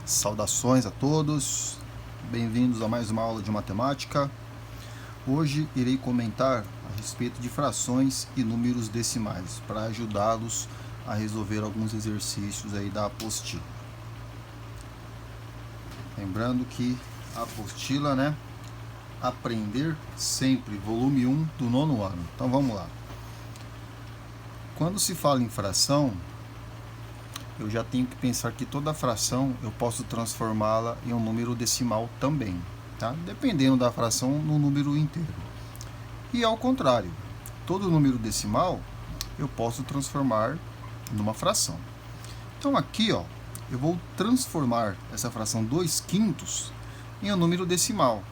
Saudações a todos, bem-vindos a mais uma aula de matemática. Hoje irei comentar a respeito de frações e números decimais para ajudá-los a resolver alguns exercícios aí da apostila. Lembrando que a apostila, né? Aprender sempre, volume 1 do 9º ano. Então vamos lá. Quando se fala em fração, eu já tenho que pensar que toda fração eu posso transformá-la em um número decimal também, tá? Dependendo da fração no número inteiro. E ao contrário, todo número decimal eu posso transformar numa fração. Então aqui, ó, eu vou transformar essa fração 2/5 em um número decimal.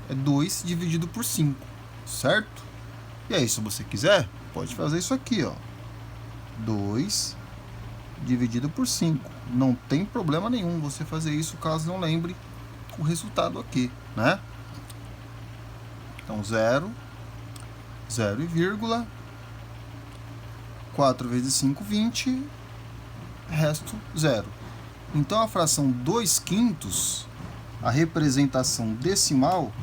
É 2 dividido por 5, certo? E aí, se você quiser, pode fazer isso aqui, ó. 2 dividido por 5. Não tem problema nenhum você fazer isso caso não lembre o resultado aqui, né? Então, 0, 0 e vírgula, 4 vezes 5, 20, resto 0. Então, a fração 2/5, a representação decimal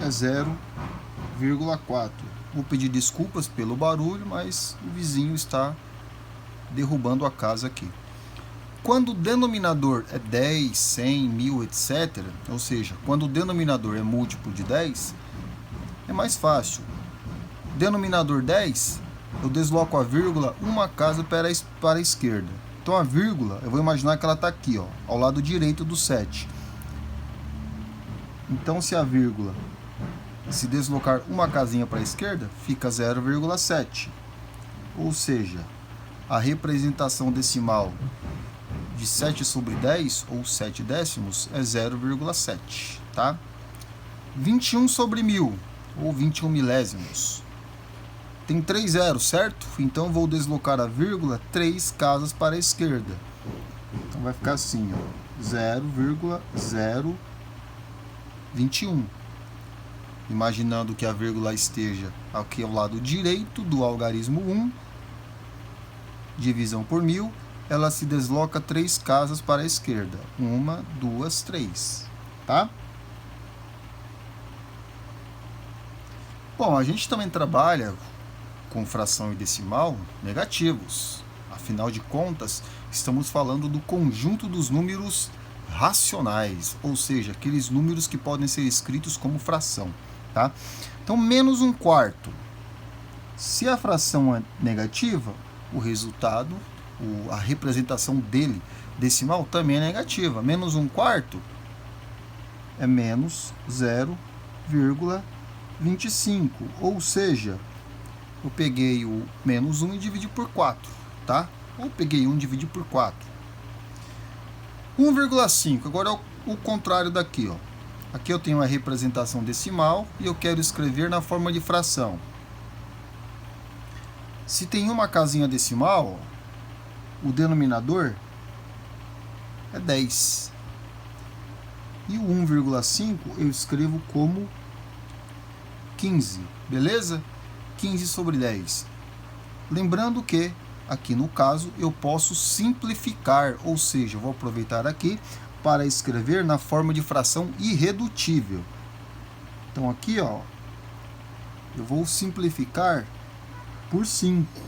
é 0,4. Vou pedir desculpas pelo barulho, mas o vizinho está derrubando a casa aqui. Quando o denominador é 10, 100, 1000, etc., ou seja, quando o denominador é múltiplo de 10, é mais fácil. Denominador 10, eu desloco a vírgula uma casa para a esquerda. Então a vírgula, eu vou imaginar que ela está aqui, ó, ao lado direito do 7. Então se a vírgula se deslocar uma casinha para a esquerda, fica 0,7. Ou seja, a representação decimal de 7 sobre 10, ou 7 décimos, é 0,7, tá? 21 sobre 1000, ou 21 milésimos. Tem 3 zeros, certo? Então vou deslocar a vírgula 3 casas para a esquerda. Então vai ficar assim, ó, 0,021. Imaginando que a vírgula esteja aqui ao lado direito do algarismo 1, divisão por 1000, ela se desloca 3 casas para a esquerda. 1, 2, 3. Tá? Bom, a gente também trabalha com fração e decimal negativos. Afinal de contas, estamos falando do conjunto dos números racionais, ou seja, aqueles números que podem ser escritos como fração. Tá? Então, menos 1/4. Se a fração é negativa, o resultado, a representação dele, decimal, também é negativa. Menos 1/4 é menos 0,25. Ou seja, eu peguei o menos 1 e dividi por 4. Tá? Ou peguei 1 e dividi por 4. 1,5. Agora é o contrário daqui, ó. Aqui eu tenho a representação decimal e eu quero escrever na forma de fração. Se tem uma casinha decimal, o denominador é 10. E o 1,5 eu escrevo como 15, beleza? 15 sobre 10. Lembrando que, aqui no caso, eu posso simplificar, ou seja, eu vou aproveitar aqui para escrever na forma de fração irredutível. Então aqui, ó, eu vou simplificar por 5.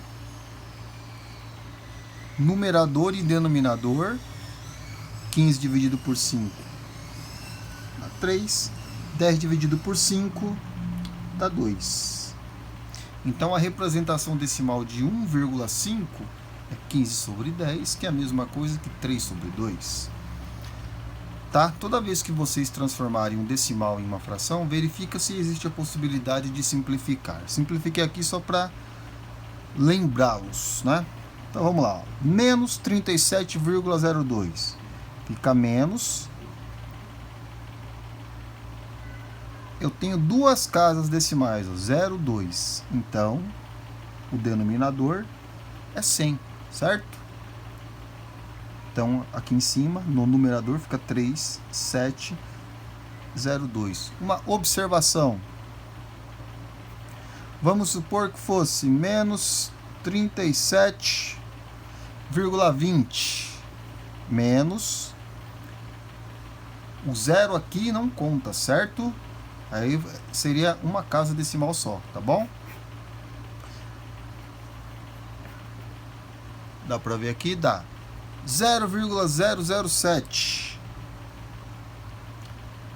Numerador e denominador, 15 dividido por 5 dá 3, 10 dividido por 5 dá 2. Então a representação decimal de 1,5 é 15 sobre 10, que é a mesma coisa que 3 sobre 2. Tá? Toda vez que vocês transformarem um decimal em uma fração, verifica se existe a possibilidade de simplificar. Simplifiquei aqui só para lembrá-los, né? Então vamos lá. Menos 37,02. Fica menos. Eu tenho duas casas decimais, 0,2. Então, o denominador é 100, certo? Então, aqui em cima, no numerador, fica 3702. Uma observação. Vamos supor que fosse menos 37,20. menos, o zero aqui não conta, certo? Aí seria uma casa decimal só, tá bom? Dá pra ver aqui? Dá 0,007.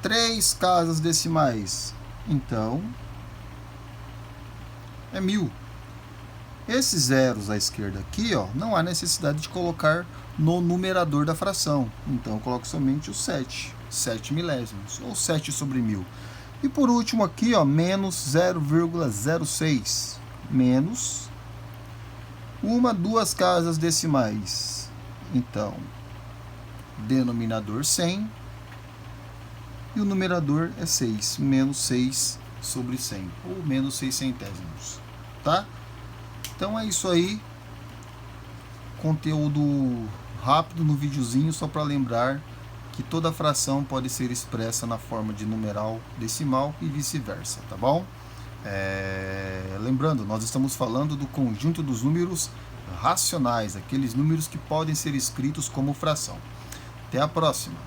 3 casas decimais, então é 1000. Esses zeros à esquerda aqui, ó, não há necessidade de colocar no numerador da fração. Então eu coloco somente o 7 milésimos, ou 7 sobre 1000. E por último aqui, ó, menos 0,06. Menos 2 casas decimais. Então, denominador 100. E o numerador é 6. Menos 6 sobre 100. Ou menos 6 centésimos. Tá? Então é isso aí. Conteúdo rápido no videozinho, só para lembrar que toda fração pode ser expressa na forma de numeral decimal e vice-versa, tá bom? Lembrando, nós estamos falando do conjunto dos números racionais, aqueles números que podem ser escritos como fração. Até a próxima!